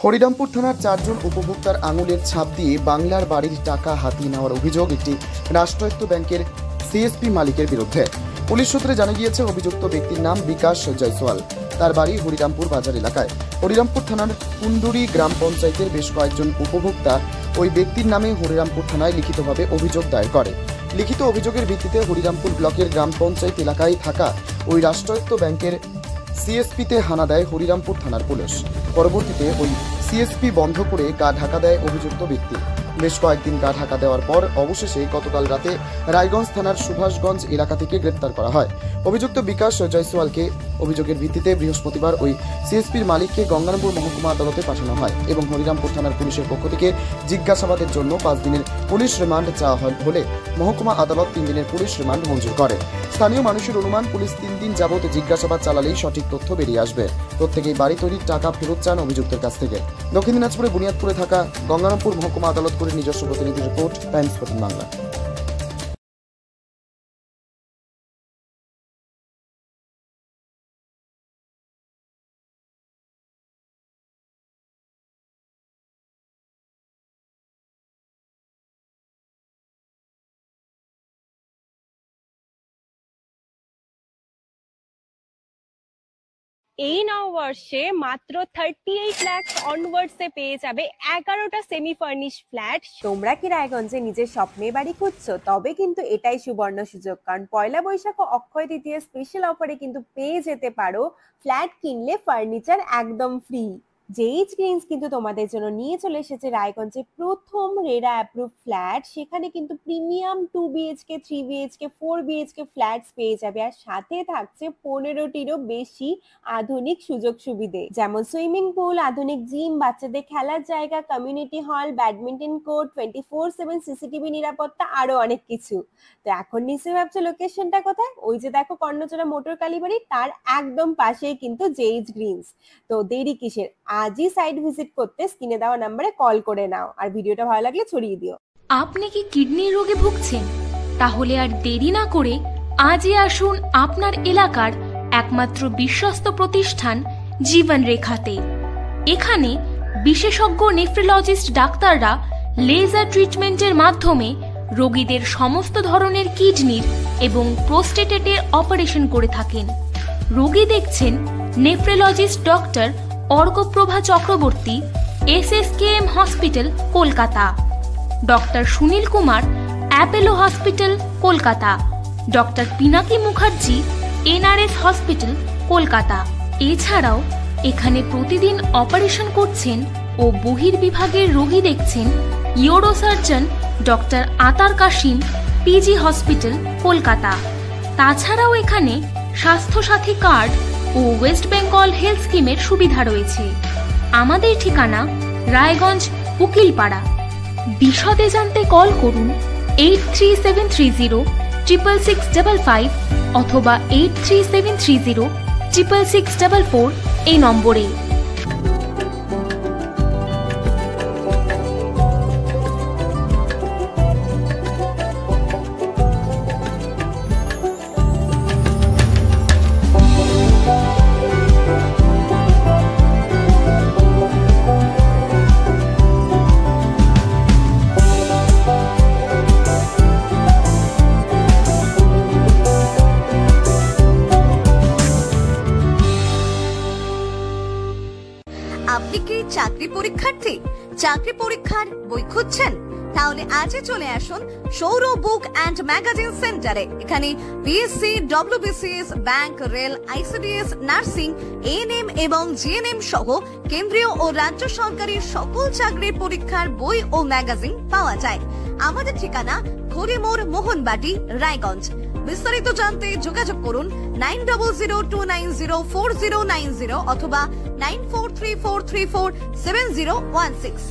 হরিরামপুর থানার 4 জন উপভোক্তার আঙুলের ছাপ দিয়ে বাংলার বাড়ির টাকা হাতিয়ে নেওয়ার অভিযোগ একটি রাষ্ট্রায়ত্ত ব্যাংকের সিএসপি মালিকের বিরুদ্ধে। পুলিশ সূত্রে জানা গিয়েছে, অভিযুক্ত ব্যক্তির নাম বিকাশ জয়সওয়াল। তার বাড়ি হরিরামপুর বাজার এলাকায়। হরিরামপুর থানার কুন্ডুরি গ্রাম পঞ্চায়েতের বেশ কয়েকজন উপভোক্তা ওই ব্যক্তির নামে হরিরামপুর থানায় লিখিতভাবে অভিযোগ দায়ের করে। লিখিত অভিযোগের ভিত্তিতে হরিরামপুর ব্লকের গ্রাম পঞ্চায়েত এলাকায় থাকা ওই রাষ্ট্রায়ত্ত ব্যাংকের সিএসপিতে হানা দেয় হরিরামপুর থানার পুলিশ। পরবর্তীতে ওই সিএসপি বন্ধ করে গা ঢাকা দেয় অভিযুক্ত ব্যক্তি। বেশ কয়েকদিন গা ঢাকা দেওয়ার পর অবশেষে গতকাল রাতে রায়গঞ্জ থানার সুভাষগঞ্জ এলাকা থেকে গ্রেপ্তার করা হয়। অভিযুক্ত বিকাশ জয়সওয়ালকে অভিযোগের ভিত্তিতে বৃহস্পতিবার ওই সিএসপির মালিককে গঙ্গারামপুর মহকুমা আদালতে পাঠানো হয় এবং হরিরামপুর থানার পুলিশের পক্ষ থেকে জিজ্ঞাসাবাদের জন্য 5 দিনের পুলিশ রিমান্ড চাওয়া হলে মহকুমা আদালত 3 দিনের পুলিশ রিমান্ড মঞ্জুর করে। স্থানীয় মানুষের অনুমান, পুলিশ 3 দিন যাবত জিজ্ঞাসাবাদ চালালেই সঠিক তথ্য বেরিয়ে আসবে। প্রত্যেকেই বাড়ি তৈরির টাকা ফেরত চান অভিযুক্তের কাছ থেকে। দক্ষিণ দিনাজপুরে বুনিয়াদপুরে থাকা গঙ্গারামপুর মহকুমা আদালত করে নিজস্ব প্রতিনিধি রিপোর্ট, টাইমস 14 বাংলা। এই নববর্ষে মাত্র 38 লাখ অনওয়ার্ডসে পেয়ে যাবে 11টা সেমি ফার্নিশ ফ্ল্যাট। তোমরা কি রায়গঞ্জে নিজের স্বপ্নের বাড়ি খুঁজছো? তবে কিন্তু এটাই সুবর্ণ সুযোগ, কারণ পয়লা বৈশাখ ও অক্ষয় তৃতীয়া স্পেশাল অফারে কিন্তু পেয়ে যেতে পারো ফ্ল্যাট কিনলে ফার্নিচার একদম ফ্রি। জেইচ গ্রিনস কিন্তু তোমাদের জন্য নিয়ে চলে এসেছে রায়গঞ্জে প্রথম রেরা অ্যাপ্রুভ ফ্ল্যাট। সেখানে কিন্তু premium 2 BHK 3 BHK 4 BHK flats পেয়ে যাবে, আর সাথে থাকছে 15টিরও বেশি আধুনিক সুযোগ সুবিধে, যেমন সুইমিং পুল, আধুনিক জিম, বাচ্চাদের খেলার জায়গা, community hall, badminton court, 24/7 CCTV নিরাপত্তা, আরো অনেক কিছু। তো এখন নিশ্চয়ই ভাবছো লোকেশনটা কোথায়? ওই যে দেখো কর্ণচড়া মোটর কালীবাড়ি, তার একদম পাশেই কিন্তু জেইচ গ্রিনস। তো দেরি কিসের? আজই সাইট ভিজিট করতে স্ক্রিনে দেওয়া নম্বরে কল করে নাও, আর ভিডিওটা ভালো লাগলে ছড়িয়ে দিও। আপনি কি কিডনির রোগে ভুগছেন? তাহলে আর দেরি না করে আজই আসুন আপনার এলাকার একমাত্র বিশ্বস্ত প্রতিষ্ঠান জীবন রেখাতে। এখানে বিশেষজ্ঞ নেফ্রোলজিস্ট ডাক্তাররা লেজার ট্রিটমেন্টের মাধ্যমে রোগীদের সমস্ত ধরনের কিডনির এবং প্রোস্টেটের অপারেশন করে থাকেন। রোগী দেখছেন nephrologist doctor Arkaprava Chakraborty, SSKM hospital, Kolkata. Doctor Sunil Kumar, Apollo hospital, Kolkata. Doctor Pinaki Mukherjee, NRS hospital, Kolkata. এছাড়াও এখানে প্রতিদিন অপারেশন করছেন ও বহির্বিভাগের রোগী দেখছেন ইউরোসার্জন ডক্টর আতার কাশিম, PG হসপিটাল, কলকাতা। তাছাড়াও এখানে স্বাস্থ্যসাথী কার্ড ও ওয়েস্ট বেঙ্গল হেলথ স্কিমের সুবিধা রয়েছে। আমাদের ঠিকানা রায়গঞ্জ, উকিলপাড়া। বিশদে জানতে কল করুন 8373066655 অথবা 8373066644 এই নম্বরে। আপনি কি চাকরি পরীক্ষার্থী? চাকরি পরীক্ষার বই খুঁজছেন? তাহলে আজই চলে আসুন সৌরভ বুক অ্যান্ড ম্যাগাজিন সেন্টারে। এখানে BSc, WBCS, bank, rail, ICDS, nursing, ANM এবং GNM সহ কেন্দ্রীয় ও রাজ্য সরকারের সকল চাকরির পরীক্ষার বই ও ম্যাগাজিন পাওয়া যায়। আমাদের ঠিকানা খড়িমোড়, মোহনবাটি, রায়গঞ্জ। বিস্তারিত জানতে যোগাযোগ করুন 9002904090 অথবা 9434347016।